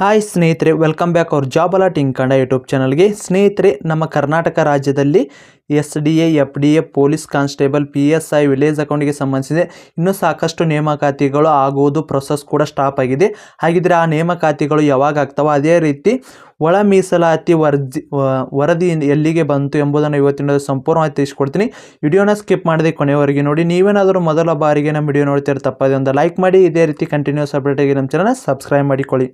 Hi ಸ್ನೇಹಿತರೆ, welcome back ಅವ್ರ job alert ಇನ್ Kannada YouTube ಚಾನಲ್ಗೆ. ಸ್ನೇಹಿತರೆ, ನಮ್ಮ ಕರ್ನಾಟಕ ರಾಜ್ಯದಲ್ಲಿ SDA, FDA, police constable, PSI, village ಅಕೌಂಟ್ಗೆ ಸಂಬಂಧಿಸಿದೆ ಇನ್ನೂ ಸಾಕಷ್ಟು ನೇಮಕಾತಿಗಳು ಆಗುವುದು ಪ್ರೊಸೆಸ್ ಕೂಡ ಸ್ಟಾಪ್ ಆಗಿದೆ. ಹಾಗಿದ್ರೆ ಆ ನೇಮಕಾತಿಗಳು ಯಾವಾಗ ಆಗ್ತಾವ, ಅದೇ ರೀತಿ ಒಳ ಮೀಸಲಾತಿ ವರದಿ ಎಲ್ಲಿಗೆ ಬಂತು ಎಂಬುದನ್ನು ಇವತ್ತಿನ ಸಂಪೂರ್ಣವಾಗಿ ತಿಳಿಸ್ಕೊಡ್ತೀನಿ. ವಿಡಿಯೋನ ಸ್ಕಿಪ್ ಮಾಡದೆ ಕೊನೆಯವರೆಗೆ ನೋಡಿ. ನೀವೇನಾದರೂ ಮೊದಲ ಬಾರಿಗೆ ನಮ್ಮ ವಿಡಿಯೋ ನೋಡ್ತೀರ ತಪ್ಪದೆ ಒಂದು ಲೈಕ್ ಮಾಡಿ. ಇದೇ ರೀತಿ ಕಂಟಿನ್ಯೂಸ್ ಅಪ್ಡೇಟಿಗೆ ನಮ್ಮ ಚಾನಲ್ ಸಬ್ಸ್ಕ್ರೈಬ್ ಮಾಡಿಕೊಳ್ಳಿ.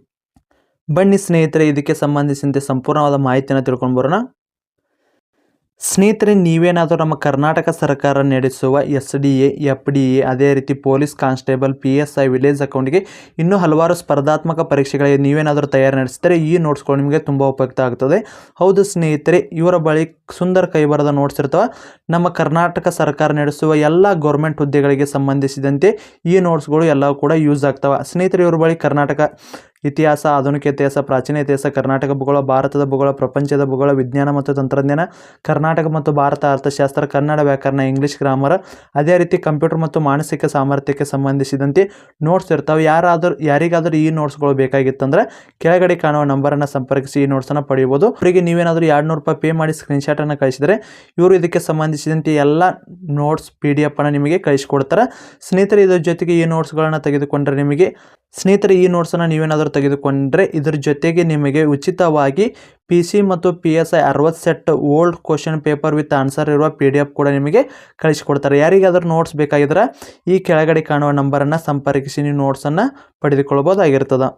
ಬನ್ನಿ ಸ್ನೇಹಿತರೆ, ಇದಕ್ಕೆ ಸಂಬಂಧಿಸಿದಂತೆ ಸಂಪೂರ್ಣವಾದ ಮಾಹಿತಿಯನ್ನು ತಿಳ್ಕೊಂಡು ಬರೋಣ. ಸ್ನೇಹಿತರೆ, ನೀವೇನಾದರೂ ನಮ್ಮ ಕರ್ನಾಟಕ ಸರ್ಕಾರ ನಡೆಸುವ SDA, FDA, ಅದೇ ರೀತಿ ಪೊಲೀಸ್ ಕಾನ್ಸ್ಟೇಬಲ್, PSI, ವಿಲೇಜ್ ಅಕೌಂಟ್ಗೆ ಇನ್ನೂ ಹಲವಾರು ಸ್ಪರ್ಧಾತ್ಮಕ ಪರೀಕ್ಷೆಗಳಿಗೆ ನೀವೇನಾದರೂ ತಯಾರಿ ನಡೆಸಿದರೆ ಈ ನೋಟ್ಸ್ಗಳು ನಿಮಗೆ ತುಂಬ ಉಪಯುಕ್ತ ಆಗ್ತದೆ. ಹೌದು ಸ್ನೇಹಿತರೆ, ಇವರ ಬಳಿ ಸುಂದರ ಕೈಬರದ ನೋಟ್ಸ್ ಇರ್ತವೆ. ನಮ್ಮ ಕರ್ನಾಟಕ ಸರ್ಕಾರ ನಡೆಸುವ ಎಲ್ಲ ಗೌರ್ಮೆಂಟ್ ಹುದ್ದೆಗಳಿಗೆ ಸಂಬಂಧಿಸಿದಂತೆ ಈ ನೋಟ್ಸ್ಗಳು ಎಲ್ಲವೂ ಕೂಡ ಯೂಸ್ ಆಗ್ತವೆ. ಸ್ನೇಹಿತರೆ, ಇವರ ಬಳಿ ಕರ್ನಾಟಕ ಇತಿಹಾಸ, ಆಧುನಿಕ ಇತಿಹಾಸ, ಪ್ರಾಚೀನ ಇತಿಹಾಸ, ಕರ್ನಾಟಕ ಭೂಗೋಳ, ಭಾರತದ ಭೂಗೋಳ, ಪ್ರಪಂಚದ ಭೂಗೋಳ, ವಿಜ್ಞಾನ ಮತ್ತು ತಂತ್ರಜ್ಞಾನ, ಕರ್ನಾಟಕ ಮತ್ತು ಭಾರತ ಅರ್ಥಶಾಸ್ತ್ರ, ಕನ್ನಡ ವ್ಯಾಕರಣ, ಇಂಗ್ಲೀಷ್ ಗ್ರಾಮರ್, ಅದೇ ರೀತಿ ಕಂಪ್ಯೂಟರ್ ಮತ್ತು ಮಾನಸಿಕ ಸಾಮರ್ಥ್ಯಕ್ಕೆ ಸಂಬಂಧಿಸಿದಂತೆ ನೋಟ್ಸ್ ಇರ್ತಾವೆ. ಯಾರಿಗಾದರೂ ಈ ನೋಟ್ಸ್ಗಳು ಬೇಕಾಗಿತ್ತಂದ್ರೆ ಕೆಳಗಡೆ ಕಾಣುವ ನಂಬರನ್ನು ಸಂಪರ್ಕಿಸಿ ಈ ನೋಟ್ಸನ್ನು ಪಡೆಯಬಹುದು. ಅವರಿಗೆ ನೀವೇನಾದರೂ ₹200 ಪೇ ಮಾಡಿ ಸ್ಕ್ರೀನ್ಶಾಟನ್ನು ಕಳಿಸಿದರೆ ಇವರು ಇದಕ್ಕೆ ಸಂಬಂಧಿಸಿದಂತೆ ಎಲ್ಲ ನೋಟ್ಸ್ PDF ಅನ್ನು ನಿಮಗೆ ಕಳಿಸಿಕೊಡ್ತಾರೆ. ಸ್ನೇಹಿತರೆ, ಇದರ ಜೊತೆಗೆ ಈ ನೋಟ್ಸ್ಗಳನ್ನು ತೆಗೆದುಕೊಂಡ್ರೆ ಈ ನೋಟ್ಸನ್ನು ನೀವೇನಾದರೂ ತೆಗೆದುಕೊಂಡ್ರೆ ಇದರ ಜೊತೆಗೆ ನಿಮಗೆ ಉಚಿತವಾಗಿ PC ಮತ್ತು PSI 60 set old question paper with answer ಇರುವ PDF ಕೂಡ ನಿಮಗೆ ಕಳಿಸಿಕೊಡ್ತಾರೆ. ಯಾರಿಗಾದರೂ ನೋಟ್ಸ್ ಬೇಕಾಗಿದ್ರೆ ಈ ಕೆಳಗಡೆ ಕಾಣುವ ನಂಬರನ್ನು ಸಂಪರ್ಕಿಸಿ ನೀವು ನೋಟ್ಸನ್ನು ಪಡೆದುಕೊಳ್ಳಬಹುದಾಗಿರ್ತದೆ.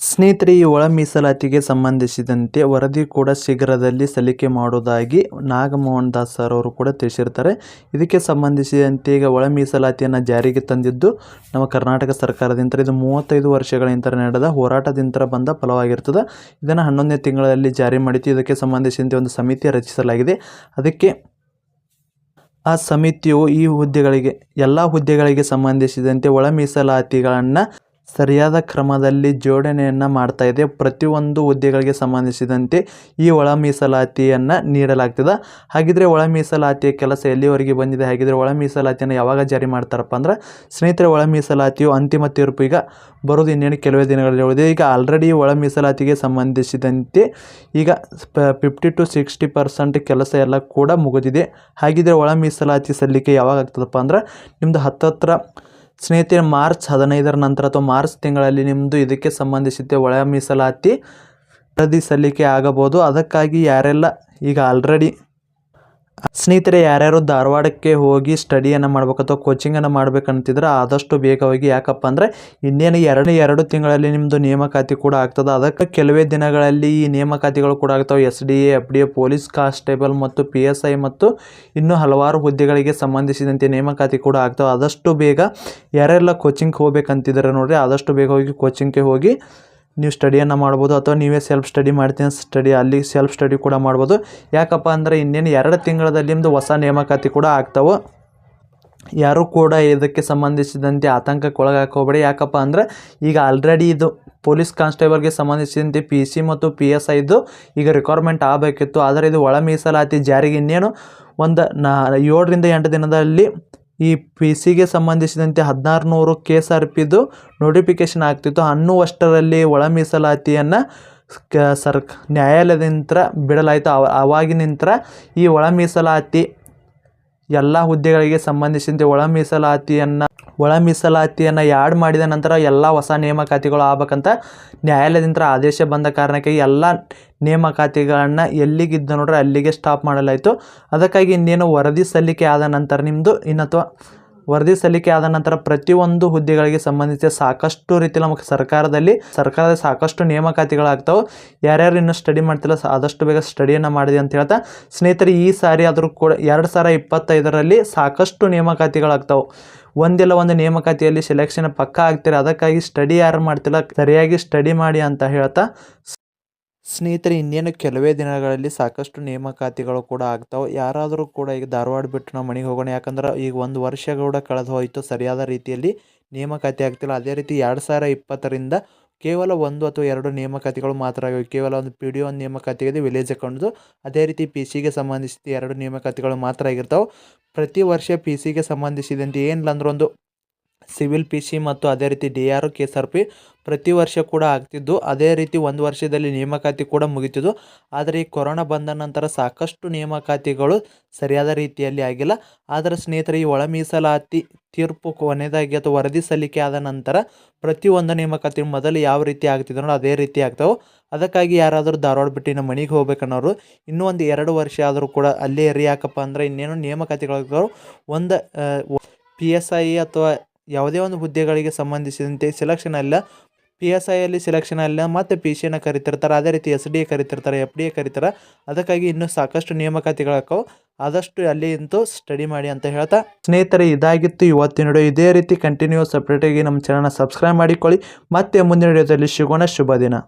ಸ್ನೇಹಿತರೆ, ಈ ಒಳ ಮೀಸಲಾತಿಗೆ ಸಂಬಂಧಿಸಿದಂತೆ ವರದಿ ಕೂಡ ಶೀಘ್ರದಲ್ಲಿ ಸಲ್ಲಿಕೆ ಮಾಡುವುದಾಗಿ ನಾಗಮೋಹನ್ ದಾಸ್ ಸರ್ ಅವರು ಕೂಡ ತಿಳಿಸಿರ್ತಾರೆ. ಇದಕ್ಕೆ ಸಂಬಂಧಿಸಿದಂತೆ ಈಗ ಒಳ ಮೀಸಲಾತಿಯನ್ನು ಜಾರಿಗೆ ತಂದಿದ್ದು ನಮ್ಮ ಕರ್ನಾಟಕ ಸರ್ಕಾರದಿಂದ. ಇದು 35 ವರ್ಷಗಳಿಂದ ನಡೆದ ಹೋರಾಟದಿಂದ ಬಂದ ಫಲವಾಗಿರ್ತದೆ. ಇದನ್ನು 11ನೇ ತಿಂಗಳಲ್ಲಿ ಜಾರಿ ಮಾಡಿದ್ದು. ಇದಕ್ಕೆ ಸಂಬಂಧಿಸಿದಂತೆ ಒಂದು ಸಮಿತಿ ರಚಿಸಲಾಗಿದೆ. ಅದಕ್ಕೆ ಆ ಸಮಿತಿಯು ಈ ಎಲ್ಲ ಹುದ್ದೆಗಳಿಗೆ ಸಂಬಂಧಿಸಿದಂತೆ ಒಳ ಮೀಸಲಾತಿಗಳನ್ನು ಸರಿಯಾದ ಕ್ರಮದಲ್ಲಿ ಜೋಡಣೆಯನ್ನು ಮಾಡ್ತಾ ಇದೆ. ಪ್ರತಿಯೊಂದು ಹುದ್ದೆಗಳಿಗೆ ಸಂಬಂಧಿಸಿದಂತೆ ಈ ಒಳ ಮೀಸಲಾತಿಯನ್ನು ನೀಡಲಾಗ್ತದೆ. ಹಾಗಿದ್ರೆ ಒಳ ಮೀಸಲಾತಿಯ ಕೆಲಸ ಎಲ್ಲಿವರೆಗೆ ಬಂದಿದೆ, ಹಾಗಿದ್ರೆ ಒಳ ಮೀಸಲಾತಿಯನ್ನು ಯಾವಾಗ ಜಾರಿ ಮಾಡ್ತಾರಪ್ಪ ಅಂದ್ರೆ ಸ್ನೇಹಿತರೆ, ಒಳ ಮೀಸಲಾತಿಯು ಅಂತಿಮ ತೀರ್ಪು ಈಗ ಬರೋದು ಇನ್ನೇನು ಕೆಲವೇ ದಿನಗಳಲ್ಲಿ ಉಳಿದಿದೆ. ಈಗ ಆಲ್ರೆಡಿ ಒಳ ಮೀಸಲಾತಿಗೆ ಸಂಬಂಧಿಸಿದಂತೆ ಈಗ 50 to 60% ಕೆಲಸ ಎಲ್ಲ ಕೂಡ ಮುಗಿದಿದೆ. ಹಾಗಿದ್ರೆ ಒಳ ಮೀಸಲಾತಿ ಸಲ್ಲಿಕೆ ಯಾವಾಗ ಆಗ್ತದಪ್ಪ ಅಂದ್ರೆ ನಿಮ್ಮದು ಹತ್ತತ್ರ ಸ್ನೇಹಿತರೆ ಮಾರ್ಚ್ 15ರ ನಂತರ ಅಥವಾ ಮಾರ್ಚ್ ತಿಂಗಳಲ್ಲಿ ನಿಮ್ಮದು ಇದಕ್ಕೆ ಸಂಬಂಧಿಸಿದ ಒಳ ಮೀಸಲಾತಿ ವರದಿ ಸಲ್ಲಿಕೆ ಆಗಬಹುದು. ಅದಕ್ಕಾಗಿ ಯಾರೆಲ್ಲ ಈಗ ಆಲ್ರೆಡಿ ಸ್ನೇಹಿತರೆ ಯಾರ್ಯಾರು ಧಾರವಾಡಕ್ಕೆ ಹೋಗಿ ಸ್ಟಡಿಯನ್ನು ಮಾಡಬೇಕು ಅಥವಾ ಕೋಚಿಂಗನ್ನು ಮಾಡಬೇಕಂತಿದ್ರೆ ಆದಷ್ಟು ಬೇಗ ಹೋಗಿ. ಯಾಕಪ್ಪ ಅಂದರೆ ಇನ್ನೇನು ಎರಡು ತಿಂಗಳಲ್ಲಿ ನಿಮ್ಮದು ನೇಮಕಾತಿ ಕೂಡ ಆಗ್ತದೆ. ಅದಕ್ಕೆ ಕೆಲವೇ ದಿನಗಳಲ್ಲಿ ಈ ನೇಮಕಾತಿಗಳು ಕೂಡ ಆಗ್ತವೆ. SDA, FDA, ಪೊಲೀಸ್ ಕಾನ್ಸ್ಟೇಬಲ್ ಮತ್ತು PSI ಮತ್ತು ಇನ್ನೂ ಹಲವಾರು ಹುದ್ದೆಗಳಿಗೆ ಸಂಬಂಧಿಸಿದಂತೆ ನೇಮಕಾತಿ ಕೂಡ ಆಗ್ತವೆ. ಆದಷ್ಟು ಬೇಗ ಯಾರೆಲ್ಲ ಕೋಚಿಂಗ್ ಹೋಗ್ಬೇಕಂತಿದ್ದಾರೆ ನೋಡಿರಿ, ಆದಷ್ಟು ಬೇಗ ಹೋಗಿ ಕೋಚಿಂಗ್ಗೆ ಹೋಗಿ ನೀವು ಸ್ಟಡಿಯನ್ನು ಮಾಡ್ಬೋದು. ಅಥವಾ ನೀವೇ ಸೆಲ್ಫ್ ಸ್ಟಡಿ ಮಾಡ್ತೀನಿ ಅಲ್ಲಿ ಸೆಲ್ಫ್ ಸ್ಟಡಿ ಕೂಡ ಮಾಡ್ಬೋದು. ಯಾಕಪ್ಪ ಅಂದರೆ ಇನ್ನೇನು 2 ತಿಂಗಳಲ್ಲಿ ನಿಮ್ಮದು ಹೊಸ ನೇಮಕಾತಿ ಕೂಡ ಆಗ್ತಾವೆ. ಯಾರೂ ಕೂಡ ಇದಕ್ಕೆ ಸಂಬಂಧಿಸಿದಂತೆ ಆತಂಕಕ್ಕೆ ಒಳಗಾಕೋಬೇಡಿ. ಯಾಕಪ್ಪ ಅಂದರೆ ಈಗ ಆಲ್ರೆಡಿ ಇದು ಪೊಲೀಸ್ ಕಾನ್ಸ್ಟೇಬಲ್ಗೆ ಸಂಬಂಧಿಸಿದಂತೆ PC ಮತ್ತು PSI ಇದು ಈಗ ರಿಕ್ವೈರ್ಮೆಂಟ್ ಆಗಬೇಕಿತ್ತು. ಆದರೆ ಇದು ಒಳ ಮೀಸಲಾತಿ ಜಾರಿಗೆ ಇನ್ನೇನು ಒಂದು 7 ರಿಂದ 8 ದಿನದಲ್ಲಿ ಈ PCಗೆ ಸಂಬಂಧಿಸಿದಂತೆ 1600 KSRPದು ನೋಟಿಫಿಕೇಶನ್ ಆಗ್ತಿತ್ತು. ಅನ್ನುವಷ್ಟರಲ್ಲಿ ಒಳ ಮೀಸಲಾತಿಯನ್ನು ನ್ಯಾಯಾಲಯದಿಂದ ಬಿಡಲಾಯಿತು. ಅವಾಗಿನಿಂದ ಈ ಒಳ ಮೀಸಲಾತಿ ಎಲ್ಲ ಹುದ್ದೆಗಳಿಗೆ ಸಂಬಂಧಿಸಿದಂತೆ ಒಳ ಮೀಸಲಾತಿಯನ್ನು ಆ್ಯಡ್ ಮಾಡಿದ ನಂತರ ಎಲ್ಲ ಹೊಸ ನೇಮಕಾತಿಗಳು ಆಗ್ಬೇಕಂತ ನ್ಯಾಯಾಲಯದಿಂದ ಆದೇಶ ಬಂದ ಕಾರಣಕ್ಕೆ ಎಲ್ಲ ನೇಮಕಾತಿಗಳನ್ನು ಎಲ್ಲಿಗಿದ್ದ ನೋಡ್ರೆ ಅಲ್ಲಿಗೆ ಸ್ಟಾಪ್ ಮಾಡಲಾಯಿತು. ಅದಕ್ಕಾಗಿ ಇನ್ನೇನು ವರದಿ ಸಲ್ಲಿಕೆ ಆದ ನಂತರ ವರದಿ ಸಲ್ಲಿಕೆ ಆದ ನಂತರ ಪ್ರತಿಯೊಂದು ಹುದ್ದೆಗಳಿಗೆ ಸಂಬಂಧಿಸಿದ ಸಾಕಷ್ಟು ರೀತಿ ನಮ್ಮ ಸರ್ಕಾರದಲ್ಲಿ ಸಾಕಷ್ಟು ನೇಮಕಾತಿಗಳಾಗ್ತಾವೆ. ಯಾರ್ಯಾರು ಇನ್ನೂ ಸ್ಟಡಿ ಮಾಡ್ತಿಲ್ಲ ಆದಷ್ಟು ಬೇಗ ಸ್ಟಡಿಯನ್ನು ಮಾಡಿದೆ ಅಂತ ಹೇಳ್ತಾ ಸ್ನೇಹಿತರೆ, ಈ ಸಾರಿ ಆದರೂ ಕೂಡ 2025ರಲ್ಲಿ ಸಾಕಷ್ಟು ನೇಮಕಾತಿಗಳಾಗ್ತಾವೆ. ಒಂದಿಲ್ಲ ಒಂದು ನೇಮಕಾತಿಯಲ್ಲಿ ಸೆಲೆಕ್ಷನ್ ಪಕ್ಕ ಆಗ್ತೀರ. ಅದಕ್ಕಾಗಿ ಸ್ಟಡಿ ಯಾರು ಮಾಡ್ತಿಲ್ಲ ಸರಿಯಾಗಿ ಸ್ಟಡಿ ಮಾಡಿ ಅಂತ ಹೇಳ್ತಾ ಸ್ನೇಹಿತರೆ, ಇನ್ನೇನು ಕೆಲವೇ ದಿನಗಳಲ್ಲಿ ಸಾಕಷ್ಟು ನೇಮಕಾತಿಗಳು ಕೂಡ ಆಗ್ತಾವೆ. ಯಾರಾದರೂ ಕೂಡ ಈಗ ಧಾರವಾಡ ಬಿಟ್ಟು ನಾವು ಮನೆಗೆ ಹೋಗೋಣ, ಯಾಕಂದ್ರೆ ಈಗ 1 ವರ್ಷ ಕೂಡ ಕಳೆದು ಹೋಯಿತು, ಸರಿಯಾದ ರೀತಿಯಲ್ಲಿ ನೇಮಕಾತಿ ಆಗ್ತಿಲ್ಲ. ಅದೇ ರೀತಿ 2020ರಿಂದ ಕೇವಲ 1 ಅಥವಾ 2 ನೇಮಕಾತಿಗಳು ಮಾತ್ರ ಆಗಿವೆ. ಕೇವಲ ಒಂದು PDO ನೇಮಕಾತಿ ಇದೆ, ವಿಲೇಜ್ ಅಕೌಂಟ್ದು. ಅದೇ ರೀತಿ PCಗೆ ಸಂಬಂಧಿಸಿದ 2 ನೇಮಕಾತಿಗಳು ಮಾತ್ರ ಆಗಿರ್ತಾವೆ. ಪ್ರತಿ ವರ್ಷ PCಗೆ ಸಂಬಂಧಿಸಿದಂತೆ ಏನಿಲ್ಲ ಅಂದ್ರೆ ಒಂದು ಸಿವಿಲ್ ಪಿ ಸಿ ಮತ್ತು ಅದೇ ರೀತಿ DRO KSRP ಪ್ರತಿ ವರ್ಷ ಕೂಡ ಆಗ್ತಿದ್ದು, ಅದೇ ರೀತಿ ಒಂದು ವರ್ಷದಲ್ಲಿ ನೇಮಕಾತಿ ಕೂಡ ಮುಗಿತಿದ್ದು. ಆದರೆ ಈ ಕೊರೋನಾ ಬಂದ ನಂತರ ಸಾಕಷ್ಟು ನೇಮಕಾತಿಗಳು ಸರಿಯಾದ ರೀತಿಯಲ್ಲಿ ಆಗಿಲ್ಲ. ಆದರೆ ಸ್ನೇಹಿತರೆ, ಈ ಒಳ ಮೀಸಲಾತಿ ತೀರ್ಪು ಕೊನೆಯದಾಗಿ ಅಥವಾ ವರದಿ ಸಲ್ಲಿಕೆ ಆದ ನಂತರ ಪ್ರತಿಯೊಂದು ನೇಮಕಾತಿ ಮೊದಲು ಯಾವ ರೀತಿ ಆಗ್ತಿದೆ ನೋಡಿ ಅದೇ ರೀತಿ ಆಗ್ತಾವೆ. ಅದಕ್ಕಾಗಿ ಯಾರಾದರೂ ಧಾರವಾಡ ಬಿಟ್ಟು ನಮ್ಮ ಮನೆಗೆ ಹೋಗ್ಬೇಕನ್ನೋರು ಇನ್ನೂ ಒಂದು 2 ವರ್ಷ ಆದರೂ ಕೂಡ ಅಲ್ಲೇ ಇರಿ. ಯಾಕಪ್ಪ ಅಂದರೆ ಇನ್ನೇನು ನೇಮಕಾತಿಗಳು ಒಂದು PSI ಅಥವಾ ಯಾವುದೇ ಒಂದು ಹುದ್ದೆಗಳಿಗೆ ಸಂಬಂಧಿಸಿದಂತೆ ಸೆಲೆಕ್ಷನ್ ಅಲ್ಲ. PSIಯಲ್ಲಿ ಸೆಲೆಕ್ಷನ್ ಅಲ್ಲ, ಮತ್ತು PCನ ಕರಿತಿರ್ತಾರೆ, ಅದೇ ರೀತಿ SDA ಕರಿತಿರ್ತಾರೆ, FDA ಕರಿತಾರೆ. ಅದಕ್ಕಾಗಿ ಇನ್ನೂ ಸಾಕಷ್ಟು ನೇಮಕಾತಿಗಳಾಕವು. ಆದಷ್ಟು ಅಲ್ಲಿ ಇಂತೂ ಸ್ಟಡಿ ಮಾಡಿ ಅಂತ ಹೇಳ್ತಾ ಸ್ನೇಹಿತರೆ, ಇದಾಗಿತ್ತು ಇವತ್ತಿನ ವಿಡಿಯೋ. ಇದೇ ರೀತಿ ಕಂಟಿನ್ಯೂಸ್ ಅಪ್ಡೇಟಿಗೆ ನಮ್ಮ ಚಾನಲ್ನ ಸಬ್ಸ್ಕ್ರೈಬ್ ಮಾಡಿಕೊಳ್ಳಿ. ಮತ್ತೆ ಮುಂದಿನ ವಿಡಿಯೋದಲ್ಲಿ ಸಿಗೋಣ. ಶುಭ ದಿನ.